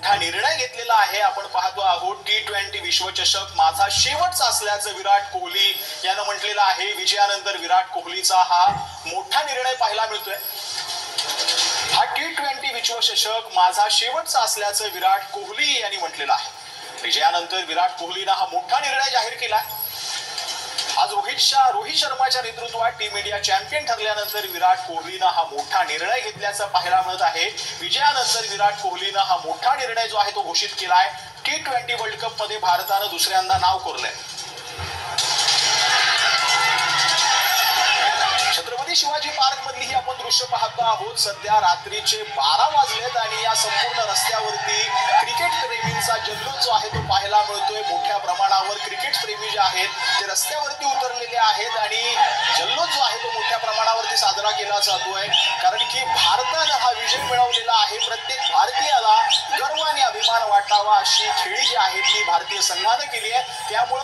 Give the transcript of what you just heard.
मोठा निर्णय घेतलेला आहे। आपण पाहतो आहोत T20 विश्वचषक माझा शेवटचा असल्याचं विराट कोहली यानं म्हटलेलं आहे। विजयानंतर विराट कोहलीचा हा मोठा निर्णय पाहायला मिळतोय। हा T20 विश्वचषक माझा शेवटचा असल्याचं विराट कोहली यांनी म्हटलेलं आहे। विजयानंतर विराट कोहलीने हा मोठा निर्णय जाहीर केला। आज रोहित शर्माच्या नेतृत्वात टीम इंडिया चॅम्पियन ठरल्यानंतर विराट कोहलीने हा मोठा निर्णय घेतल्याचं पाहायला मिळत आहे। विजयानंतर विराट कोहलीने हा मोठा निर्णय जो आहे तो घोषित केलाय। T20 वर्ल्ड कप मध्ये भारताने दुसऱ्यांदा नाव कोरलंय। छत्रपती शिवाजी पार्क मधली ही आपण दृश्य पाहतो आहोत। सध्या रात्रीचे 12 वाजलेत आणि या संपूर्ण रस्त्यावरती क्रिकेट प्रेमींचा जल्लोष जो आहे तो पाहायला मिळतोय। मोठ्या प्रमाणावर क्रिकेट प्रेमी जे आहेत ते रस्त्यावरती उतरलेले आहेत आणि जल्लोष जो आहे तो मोठ्या प्रमाणावरती साजरा केला जातोय, कारण की भारताने हा विजय मिळवलेला आहे। प्रत्येक भारतीयाला गर्व आणि अभिमान वाटावा अशी खेळी जी आहे ती भारतीय संघाने केली आहे। त्यामुळे